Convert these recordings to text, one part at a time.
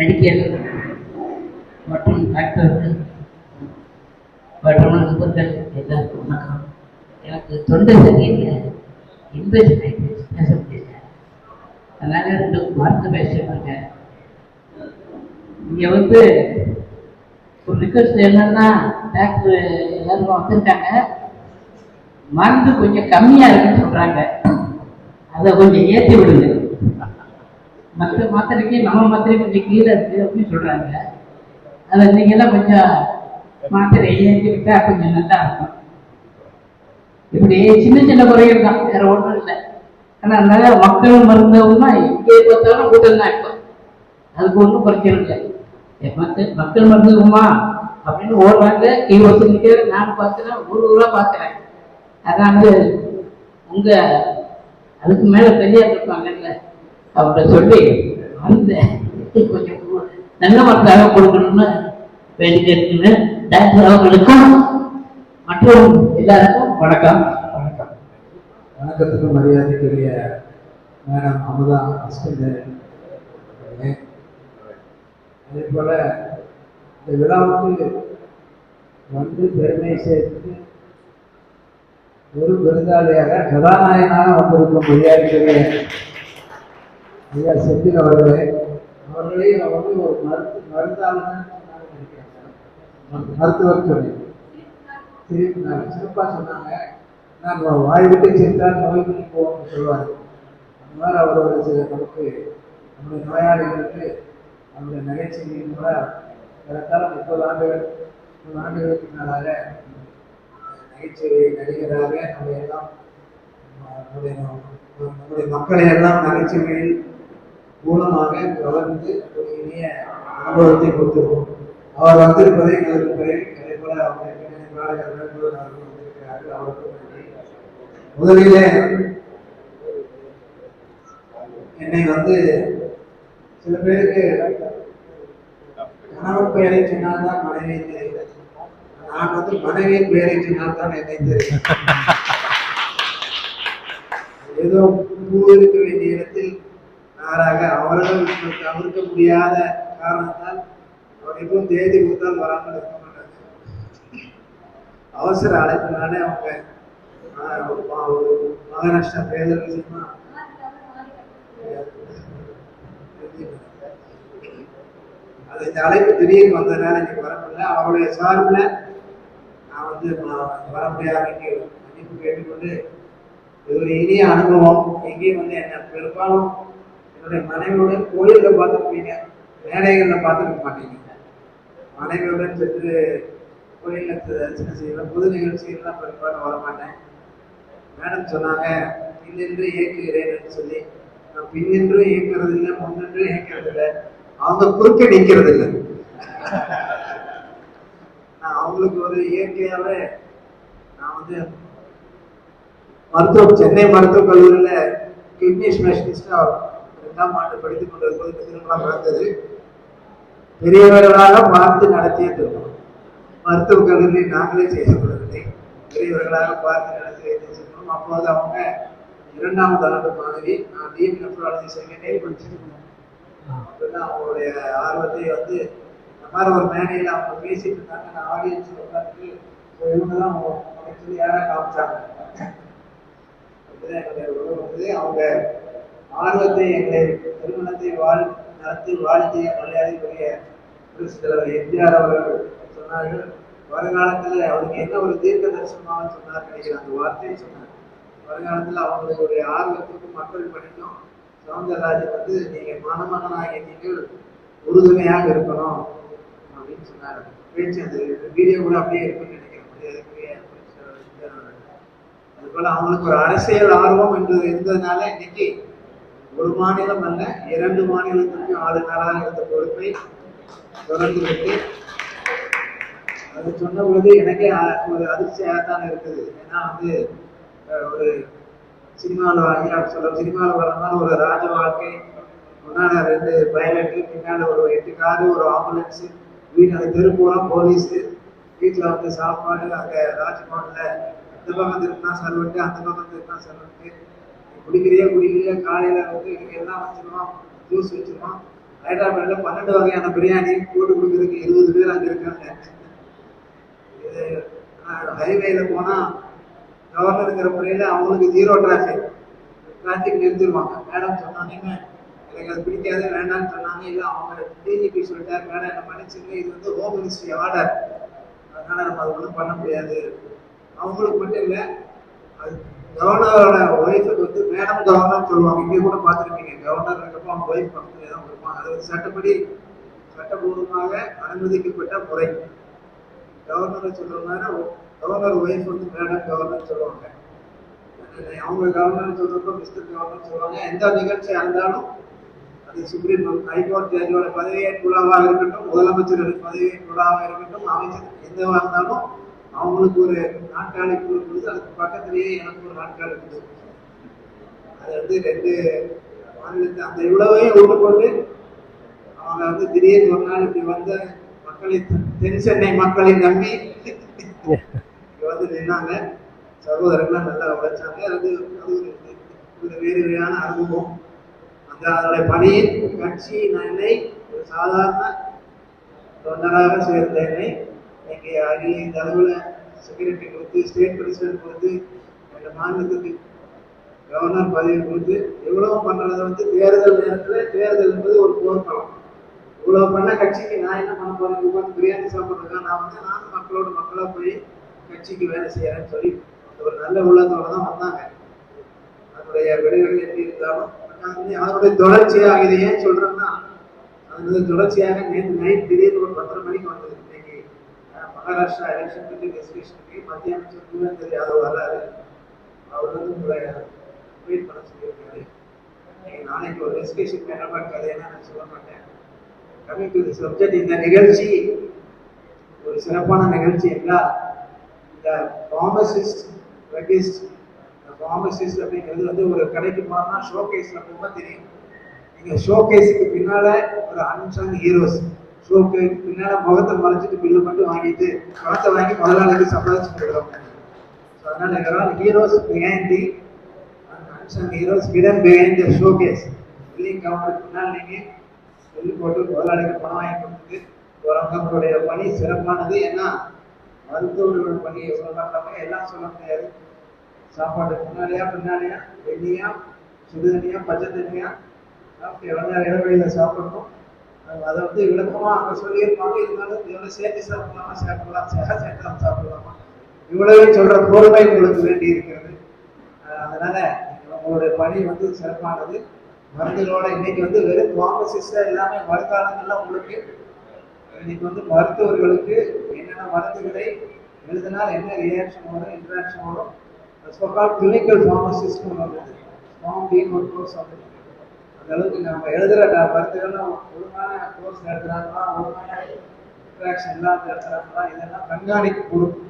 நடிகர் மற்றும் டாக்டர்கள் மற்றும் நண்பர்கள் எல்லாருக்கும் வணக்கம். எனக்கு தொண்டை சரியில்லை, இன்வெஸ்ட் ஆகிடுச்சு, பேச முடியல. அதனால 2 வார்த்தை பேசுவாங்க. இங்கே ஒரு ரிக்வஸ்ட் என்னன்னா, டாக்டர் எல்லாருக்கும் வந்திருக்காங்க, மருந்து கொஞ்சம் கம்மியாக இருக்குன்னு சொல்கிறாங்க, அதை கொஞ்சம் ஏற்றி விடுங்க. மற்ற மாத்திரைக்கு நம்ம மாத்திரை கொஞ்சம் கீழே இருக்குது அப்படின்னு சொல்கிறாங்க. அதை நீங்கள்லாம் கொஞ்சம் மாத்திரை ஏற்றி விட்டால் கொஞ்சம் நல்லா இருக்கும். இப்படி சின்ன சின்ன குறைகள் தான், வேற ஒன்றும் இல்லை. ஆனால் அதனால மக்கள் மருந்தவங்கன்னா எங்கே பார்த்தாலும் கூட்டம் தான். இப்போ அதுக்கு ஒன்றும் குறைச்சல் இல்லை. மக்கள் மருந்துக்குமா அப்படின்னு ஓடுறாங்க. இருபத்தி நிற்கிறேன், நான் பார்க்குறேன், ஊராக பார்க்குறேன். அதான் அதுக்கு மேலே பெரியார் இருப்பாங்கல்ல, அவரை சொல்லி அந்த கொஞ்சம் நல்ல மருந்தாக கொடுக்கணும்னு வேண்டிக்கிறேன். டாக்டர் அவர்களுக்கும் மற்றும் எல்லாருக்கும் வணக்கம். வணக்கம். வணக்கத்துக்கு மரியாதைக்குரிய மேடம் அமுதா ஹஸ்பண்ட். அதே போல இந்த விழாவுக்கு பெருமை சேர்த்து ஒரு விருந்தாளியாக கதாநாயகனாக வந்திருக்கும் மரியாதைக்குரிய ஐயா செந்தில் அவர்களையும் ஒரு மருந்தாளர் மருத்துவர் சொல்லி சிறப்பாக சொன்னாங்க. நான் வாய் விட்டு சென்றால் நோய் பண்ணி போவோம்னு சொல்லுவாங்க. அந்த மாதிரி அவர் நமக்கு நம்முடைய நோயாளிகளுக்கு நம்முடைய நகைச்சுவையின் மூலம் ஏறத்தாழ 30 ஆண்டுகளுக்கு மேலாக நகைச்சுவை நடிகராக நம்முடைய மக்களை எல்லாம் நகைச்சுவையில் மூலமாக கவர்ந்து ஒரு இனிய அனுபவத்தை கொடுத்திருக்கும். அவர் வந்திருப்பதை எங்களுக்கு பெரிய. அதே போல அவருடைய வந்திருக்கிறார்கள். அவருக்கும் நன்றி. முதலிலே என்னை சில பேருக்கு கணவன் பெயரை சொன்னால்தான் மனைவி தெரியும். நான் மனைவியின் பெயரை சொன்னால்தான் என்னை தெரியும். ஏதோ பூ இருக்க வேண்டிய இடத்தில் நாராக அவர்கள் தவிர்க்க முடியாத காரணத்தால் அவர் எப்பவும் தேதி கொடுத்தால் வராமல் இருக்க மாட்டாங்க. அவசர அழைப்பினாலே அவங்க மகாராஷ்டிரா பேதர் விஷயமா அது இந்த அழைப்பு திடீர்னு வந்ததுனால இன்னைக்கு வர முடியல. அவருடைய சார்பில் நான் வர முடியாத மன்னிப்பு கேட்டுக்கொண்டு, இது ஒரு இனிய அனுபவம். எங்கேயும் என்ன பெரும்பாலும் என்னுடைய மனைவியுடன் கோயிலில் பார்த்துருப்பீங்க, மேடைகளில் பார்த்துருக்க மாட்டீங்க. மனைவியுடன் சென்று கோயிலில் தரிசனம் செய்வேன். பொது நிகழ்ச்சிகள்லாம் பெரும்பாலும் வரமாட்டேன். மேடம் சொன்னாங்க, பின்னின்று இயக்குகிறேன்னு சொல்லி. நான் பின்னின்றும் இயக்கிறது இல்லை, முன்னின்றும் இயக்கிறது இல்லை. அவங்க குறுக்க நிற்கிறது இல்லை. நான் அவங்களுக்கு ஒரு இயற்கையாகவே நான் சென்னை மருத்துவக் கல்லூரியில் கிட்னி ஸ்பெஷலிஸ்டா 2ஆம் ஆண்டு படித்துக் கொண்டிருப்பது திருமணம் நடந்தது. பெரியவர்களாக பார்த்து நடத்திய திருமணம். மருத்துவக் கல்லூரி நாங்களே செய்து கொள்ளவில்லை, பெரியவர்களாக பார்த்து நடத்திய திருமணம். அப்போது அவங்க 2ஆவது ஆண்டு மாணவி. நான் டிஎம் நெஃப்ராலஜி செகண்டே படிச்சிருக்கேன். அப்படின்னா அவங்களுடைய ஆர்வத்தை இந்த மாதிரி ஒரு மேடையில் அவங்க பேசிட்டு இருந்தாங்க. நான் ஆடியன்ஸ் உட்காந்துட்டு இவங்க தான் சொல்லி யாராக காமிச்சாங்க. என்னுடைய உறவு அவங்க ஆர்வத்தை எங்களை திருமணத்தை நடத்தி வாழ்த்திய மரியாதைக்குரிய தலைவர் எம்ஜிஆர் அவர்கள் சொன்னார்கள். வருங்காலத்தில் அவருக்கு என்ன ஒரு தீர்க்க தரிசனமாக சொன்னார் நினைக்கிறேன். அந்த வார்த்தையை சொன்னார். வருங்காலத்தில் அவங்களுடைய ஆர்வத்துக்கும் மக்கள் பணிக்கும் சவுந்தரராஜன் நீங்க மணமகனாகிய நீங்கள் உறுதுணையாக இருக்கணும் அப்படின்னு சொன்னார். பேச்சு அந்த வீடியோ கூட அப்படியே இருக்குன்னு நினைக்கிறேன். அதுபோல அவங்களுக்கு ஒரு அரசியல் ஆர்வம் என்று இருந்ததுனால இன்னைக்கு ஒரு மாநிலம் அல்ல 2 மாநிலத்திற்கு ஆளுநராக இருந்த பொறுப்பை தொடர்ந்து விட்டு அது சொன்ன பொழுது எனக்கே ஒரு அதிர்ச்சியாகத்தான் இருக்குது. ஏன்னா ஒரு சினிமாவில் வரனால ஒரு ராஜ வாழ்க்கை, முன்னாடி 2 பைலட்டு, பின்னாடி ஒரு 8 காரு, ஒரு ஆம்புலன்ஸு, வீட்டு தெருப்பூரம் போலீஸு, வீட்டில் சாப்பாடு, அங்கே ராஜ்பவனில் இந்த பக்கம் திருப்பினா சர்வெண்ட்டு, அந்த பக்கம் திருப்பினா சர்வெண்ட்டு. குடிக்கிறியா காலையில் எல்லாம் வச்சுருவோம், ஜூஸ் வச்சுருவோம், ஹைதராபாத்ல 12 வகையான பிரியாணி போட்டு கொடுக்கறதுக்கு 20 பேர் அங்க இருக்காங்க. ஹைவேல போனா கவர்னருங்கிற முறையில அவங்களுக்கு 0 டிராபிக் நிறுத்திடுவாங்க. மேடம் சொன்னாங்க எனக்கு அது பிடிக்காது வேண்டாம்னு சொன்னாங்க. இல்லை அவங்க டிஜிபி சொல்லிட்டாரு மேடம் என்ன மன்னிச்சுங்க, இது வந்து ஹோம் மினிஸ்ட்ரி ஆர்டர், அதனால நம்ம அது ஒன்றும் பண்ண முடியாது. அவங்களுக்கு மட்டும் இல்லை, அது கவர்னரோட ஒய்ஃபுக்கு வந்து மேடம் கவர்னர் சொல்லுவாங்க. இங்கே கூட பார்த்துருப்பீங்க, கவர்னர் இருக்கப்போ அவங்க ஒய்ஃப் பக்கத்துல தான் இருப்பாங்க. அது வந்து சட்டப்படி சட்டபூர்வமாக அனுமதிக்கப்பட்ட முறை. கவர்னர் சொல்ற மாதிரி கவர்னர் ஒய்ஃப் வந்து மேடம் கவர்னர் சொல்லுவாங்க. அவங்க கவர்னர் சொல்றப்போ மிஸ்டர் கவர்னர் சொல்லுவாங்க. எந்த நிகழ்ச்சியா இருந்தாலும் அது சுப்ரீம் ஹைகோர்ட் ஜட்ஜோட பதவியேற்பு விழாவாக இருக்கட்டும், முதலமைச்சர் பதவியேற்பு விழாவாக இருக்கட்டும், அமைச்சர் எதுவாக இருந்தாலும் அவங்களுக்கு ஒரு நாட்காலி கொடுக்குறது. அதுக்கு பக்கத்திலேயே எனக்கு ஒரு நாட்காலி கொடுக்குது. அது வந்து 2 மாநிலத்தை அந்த இவ்வளவையும் விட்டு போட்டு அவங்க வந்து திடீர்னு ஒரு நாள் இப்படி வந்து மக்களை தென் சென்னை மக்களை நம்பி வந்து நின்னாங்க. சகோதரர்கள்லாம் நல்லா உழைச்சாங்க. அது ஒரு வேறு வேறான அனுபவம். அதனுடைய பணியில் கட்சி என்னை ஒரு சாதாரண தொண்டராக சேர்ந்த என்னை இன்னைக்கு அகில இந்த அளவில் செக்ரட்டரி கொடுத்து, ஸ்டேட் பிரசிடென்ட் கொடுத்து, இந்த மாநிலத்துக்கு கவர்னர் பதவி கொடுத்து எவ்வளவு பண்றதை வந்து தேர்தல் நேரத்தில் தேர்தல் என்பது ஒரு போர்க்களம். இவ்வளவு பண்ண கட்சிக்கு நான் என்ன பண்ண போறேன், உட்காந்து பிரியாணி சாப்பிட்றதுக்கா? நான் வந்து நானும் மக்களா போய் கட்சிக்கு வேலை செய்யறேன்னு சொல்லி ஒரு நல்ல உள்ளத்தோட தான் வந்தாங்க. அதனுடைய விளைவுகள் எப்படி இருந்தாலும் அதனுடைய தொடர்ச்சியாக இதை ஏன் சொல்றேன்னா, அதனுடைய தொடர்ச்சியாக நேற்று நைட் திடீர்னு ஒரு 10:30 மணிக்கு வந்தது. இன்னைக்கு மகாராஷ்டிரா எலெக்ஷன் பற்றி டிஸ்கஷனுக்கு மத்திய அமைச்சர் பூவேந்தர் யாதவ் வர்றாரு. அவர் வந்து உங்களை வெயிட் பண்ண சொல்லியிருக்காரு. நாளைக்கு ஒரு டிஸ்கஷன் பேனல் இருக்காது, ஏன்னா நான் சொல்ல மாட்டேன். கமிங் டு தி சப்ஜெக்ட், இந்த நிகழ்ச்சி ஒரு சிறப்பான நிகழ்ச்சி என்றால் இந்த ஃபார்மசிஸ்ட் ரெகிஸ்ட். ஃபார்மசிஸ்ட் அப்படிங்கிறது வந்து ஒரு கடைக்கு போனோம்னா ஷோகேஸ்ல போகும்போது தெரியும். நீங்க ஷோகேஸுக்கு பின்னால ஒரு அன்சங் ஹீரோஸ், ஷோகேஸ் பின்னால முகத்தை மறைச்சிட்டு பில்லு மட்டும் வாங்கிட்டு பணத்தை வாங்கி முதலாளிக்கு சம்பாதிச்சு கொடுக்குறோம். அதனால heroes behind the unsung heroes hidden behind the showcase. Billing கவுண்டருக்கு பின்னால் நீங்க பில்லு போட்டு முதலாளிக்கு பணம் வாங்கி கொடுத்துட்டு உங்களுடைய பணி சிறப்பானது. ஏன்னா மருத்துவர்கள் பணி எவ்வளவு எல்லாம் சொல்ல முடியாது. சாப்பாடு பின்னாடியா வெள்ளியா சுடுதண்ணியா பச்சை தண்ணியா சாப்பிட்டு இடைவெளியில சாப்பிடணும். அதை வந்து விளக்கமா அங்க சொல்லியிருப்பாங்க. இருந்தாலும் இவ்வளவு சேர்த்து சாப்பிடலாமா, சாப்பிடலாமா இவ்வளவு சொல்ற பொறுமை உங்களுக்கு வேண்டி இருக்கிறது. அதனால உங்களுடைய பணி வந்து சிறப்பானது. மருந்துகளோட இன்னைக்கு வந்து வெறும் ஃபார்மசிஸ்டா எல்லாமே வருங்காலங்கள்ல உங்களுக்கு இன்னைக்கு வந்து மருத்துவர்களுக்கு என்னென்ன மருந்துகளை எழுதினால் என்ன ரியாக்ஷன் வரும், இன்ட்ராக்ஷன் வரும், கிளினிக்கல் ஃபார்மசிஸ்ட் வருது. ஒரு கோர்ஸ் வந்து அந்த அளவுக்கு நம்ம எழுதுற மருந்துகள்லாம் ஒழுங்கான கோர்ஸ் எடுக்கிறாங்களா, ஒழுங்கான இன்ட்ராக்ஷன் இல்லாத எடுக்கிறாங்களா, இதெல்லாம் கண்காணிப்பு பொறுப்பு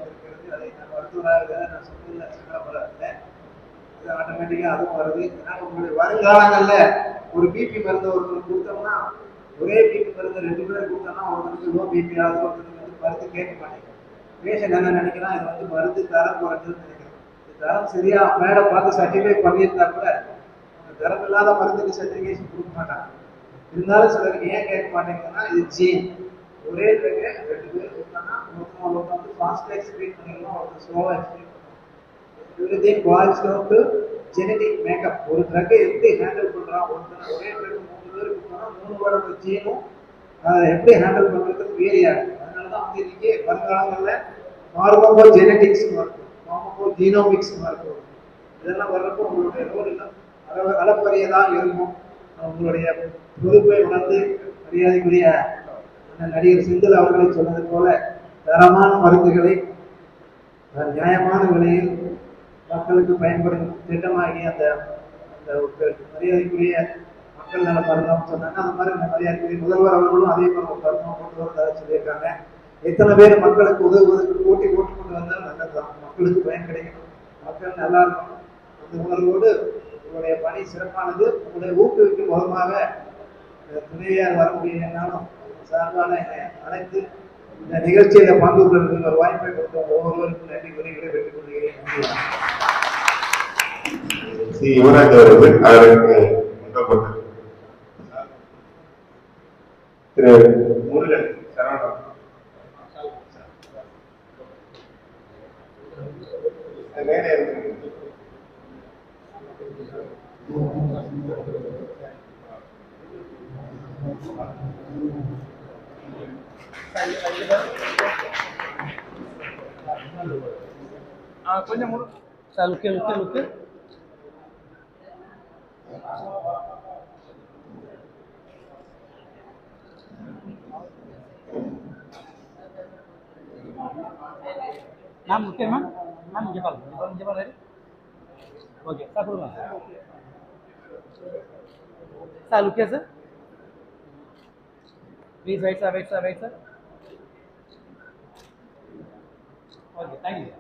இருக்கிறது. அதை நான் மருத்துவராக நான் சொன்னதில்லை, சங்கரபுரத்தில் அது ஆட்டோமேட்டிக்காக அதுவும் வருது. அதனால உங்களுடைய வருங்காலங்களில் ஒரு பிபி மருந்து ஒருத்தருக்கு கொடுத்தோம்னா, ஒரே பிபி மருந்து 2 பேர் கொடுத்தோம்னா ஒருத்தருக்கு லோ பிபி ஆகுது, ஒருத்தருக்கு வந்து மருந்து கேட்க மாட்டேங்குது. பேஷண்ட் என்ன நினைக்கிறான், இது வந்து மருந்து தரம் குறைஞ்சதுன்னு நினைக்கிறோம். இது தரம் சரியா மேடம் பார்த்து சர்டிஃபை பண்ணியிருந்தா கூட தரம் இல்லாத மருந்துக்கு சர்டிஃபிகேஷன் கொடுக்க மாட்டாங்க. இருந்தாலும் சிலருக்கு ஏன் கேட்க மாட்டேங்குதுன்னா, இது ஜீன். ஒரே ட்ரக்கு 2 பேர் கொடுத்தோம்னா ஒருத்தர் வந்து ஃபாஸ்ட்டாக எக்ஸ்பிளைன் பண்ணிடலாம், ஒருத்தர் ஸ்லோவாக எக்ஸ்பிளைன் பண்ணலாம். everything boils down to genetic makeup. ஒரு ட்ரக்கை எப்படி ஹேண்டில் பண்ணுறான், ஒருத்தர் ஒரே ட்ரக்கு 3 பேருக்கு போனால் 3 பேரோட ஜீனும் அதை எப்படி ஹேண்டில் பண்ணுறதுக்கு வேரி ஆகும். அதனால தான் வந்து இன்னைக்கு வருங்காலங்களில் ஃபார்மகோ ஜெனட்டிக்ஸ் இருக்கும், ஃபார்மகோ ஜீனோமிக்ஸ் இருக்கும். இதெல்லாம் வர்றப்போ உங்களுடைய ரோல் எல்லாம் அளப்பரியதாக இருக்கும். உங்களுடைய பொறுப்பை உணர்ந்து மரியாதைக்குரிய நடிகர் செந்தில் அவர்களை சொன்னது போல தரமான மருந்துகளை நியாயமான விலையில் மக்களுக்கு பயன்படும் திட்டமாகி அந்த மரியாதைக்குரிய மக்கள் நல மருந்தம் சொன்னாங்க. அந்த மாதிரி மரியாதைக்குரிய முதல்வர் அவர்களும் அதே மாதிரி ஒரு மருத்துவம் கொண்டு வரதாக சொல்லியிருக்காங்க. எத்தனை பேர் மக்களுக்கு உதவுவதற்கு போட்டி போட்டு கொண்டு வந்தாலும் நல்லதுதான். மக்களுக்கு பயன் கிடைக்கணும், மக்கள் நல்லா இருக்கணும். அந்த உணர்வோடு உங்களுடைய பணி சிறப்பானது. உங்களுடைய ஊக்குவிக்கும் முகமாக துணையார் வர முடியலன்னாலும் சார்பான என்னை அழைத்து இந்த நிகழ்ச்சியில பங்கு கொள்வதற்கு ஒரு வாய்ப்பை கொடுத்த ஒவ்வொருவருக்கும் நன்றி கூறி விடைபெற்றுக் கொள்கிறேன். யுவராஜ் அவர்கள் அதற்கு திரு முருகன் சரவணன். மேலே இருக்கு. கொஞ்சம் முழு sir look look look ma'am okay ma'am ma'am இங்கே பாருங்க இங்கே பாருங்க ஓகே சார் கொடுங்க சார் லுக்கே sir please wait sir wait sir wait sir okay thank you.